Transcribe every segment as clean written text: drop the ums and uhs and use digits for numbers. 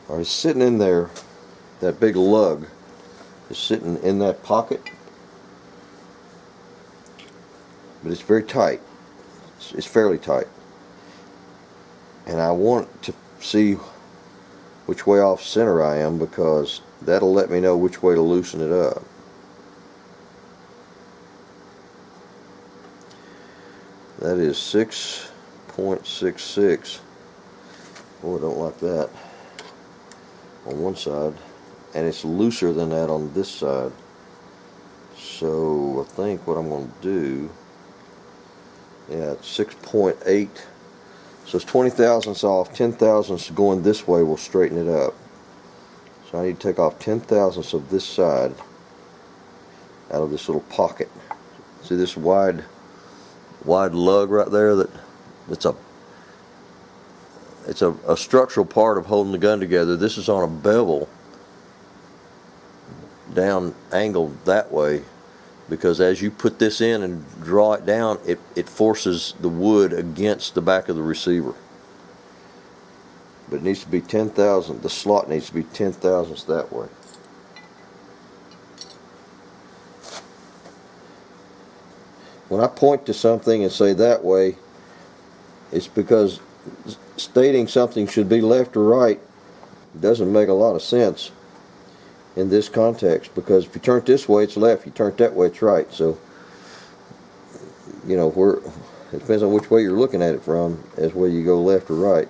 Alright, it's sitting in there. That big lug is sitting in that pocket, but it's very tight. It's fairly tight, and I want to see which way off center I am, because that'll let me know which way to loosen it up. That is 6.66. Oh, I don't like that on one side, and it's looser than that on this side. So I think what I'm going to do, yeah, it's 6.8. So it's 20 thousandths off. 10 thousandths going this way will straighten it up. So I need to take off 10 thousandths of this side out of this little pocket. See this wide lug right there? It's a structural part of holding the gun together. This is on a bevel, down angled that way, because as you put this in and draw it down, it forces the wood against the back of the receiver. But it needs to be 10 thousandths. The slot needs to be 10 thousandths that way. When I point to something and say that way, it's because stating something should be left or right doesn't make a lot of sense in this context, because if you turn it this way, it's left. You turn it that way, it's right. So, you know, it depends on which way you're looking at it from, as whether you go left or right.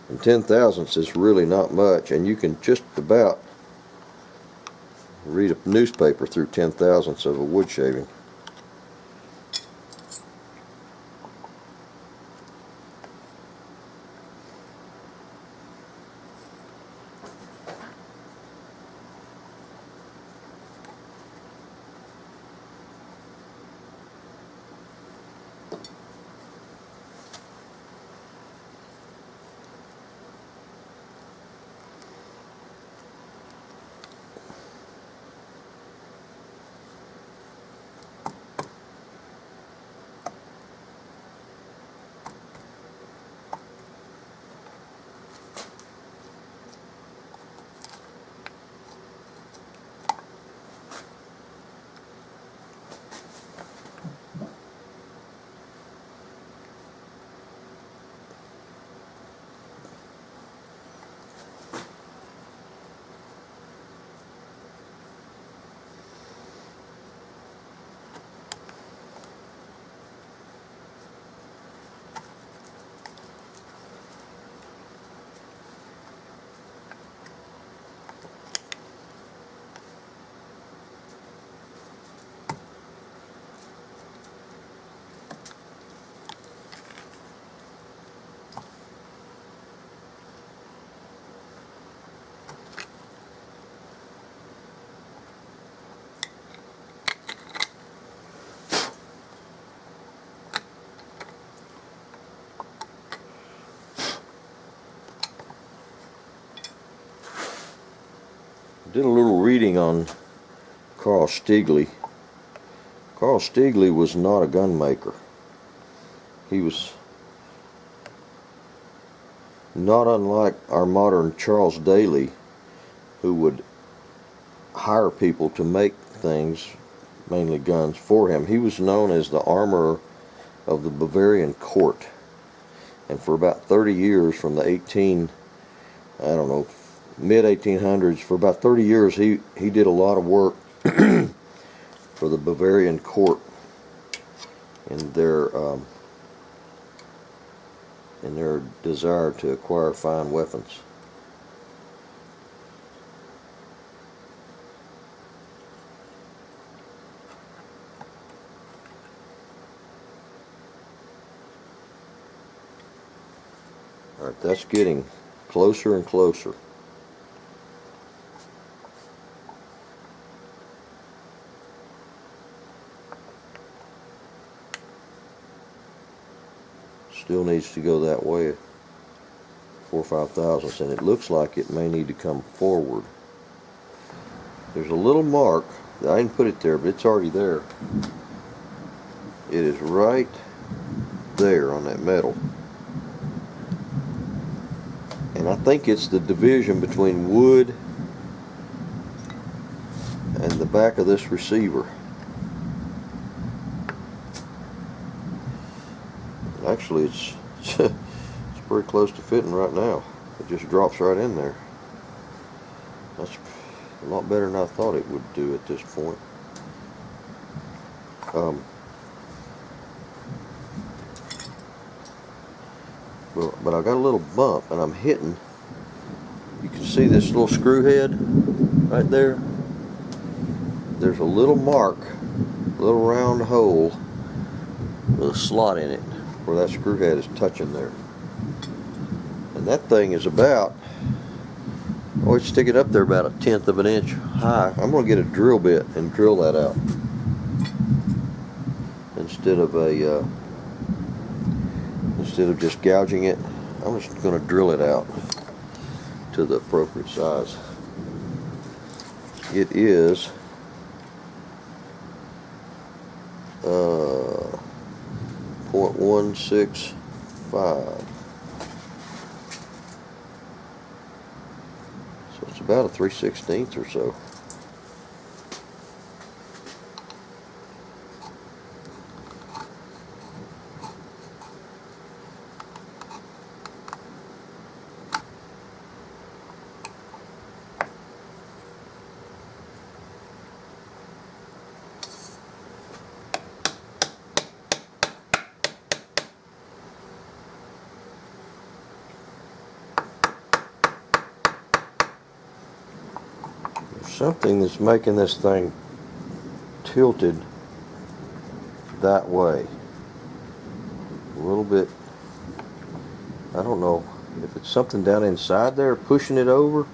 And 10 thousandths is really not much, and you can just about read a newspaper through 10 thousandths of a wood shaving. Did a little reading on Carl Stiegele. Carl Stiegele was not a gun maker. He was not unlike our modern Charles Daly, who would hire people to make things, mainly guns, for him. He was known as the armorer of the Bavarian court. And for about 30 years, from the mid-1800s, for about 30 years, he did a lot of work for the Bavarian court in their desire to acquire fine weapons. All right, that's getting closer and closer. Still needs to go that way, 4 or 5 thousandths, and it looks like it may need to come forward. There's a little mark I didn't put it there, but it's already there. It is right there on that metal. And I think it's the division between wood and the back of this receiver. Actually, it's pretty close to fitting right now. It just drops right in there. That's a lot better than I thought it would do at this point. But I got a little bump, and I'm hitting. You can see this little screw head right there. There's a little mark, a little round hole with a slot in it where that screw head is touching there. And that thing is about, oh, it's sticking up there about 1/10 of an inch high. I'm going to get a drill bit and drill that out instead of just gouging it. I'm just going to drill it out to the appropriate size. It is 0.165. So it's about a 3/16 or so. Something that's making this thing tilted that way a little bit. I don't know if it's something down inside there pushing it over.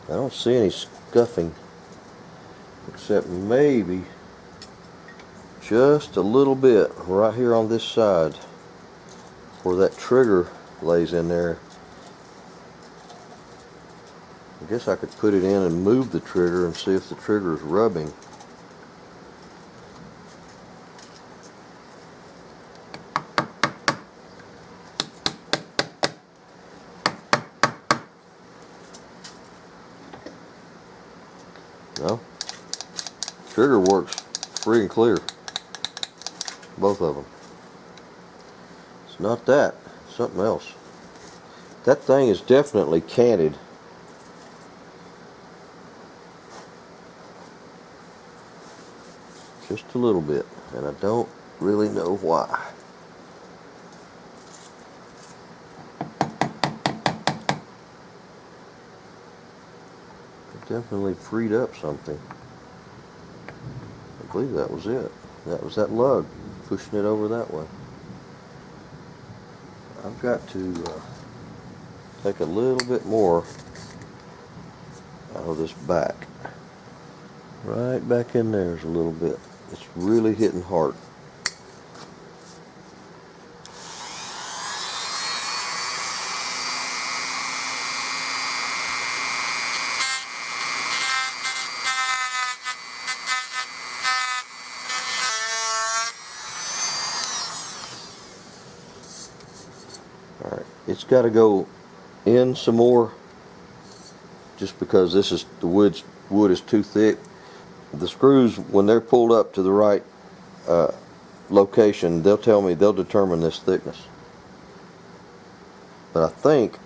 I don't see any scuffing, except maybe just a little bit right here on this side where that trigger lays in there. I guess I could put it in and move the trigger and see if the trigger is rubbing. No, trigger works free and clear, both of them. It's not that, it's something else. That thing is definitely canted. Just a little bit, and I don't really know why. Definitely freed up something. I believe that was it. That was that lug pushing it over that way. I've got to take a little bit more out of this back. Right back in there's a little bit. It's really hitting hard. Alright, it's got to go in some more just because this is the wood is too thick. The screws, when they're pulled up to the right location, they'll determine this thickness. But I think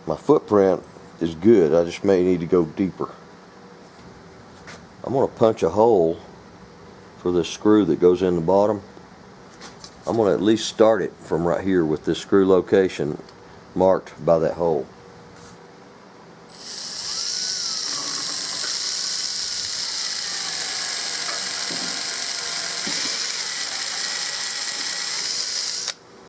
my footprint is good. I just may need to go deeper. I'm going to punch a hole for this screw that goes in the bottom. I'm going to at least start it from right here with this screw location marked by that hole.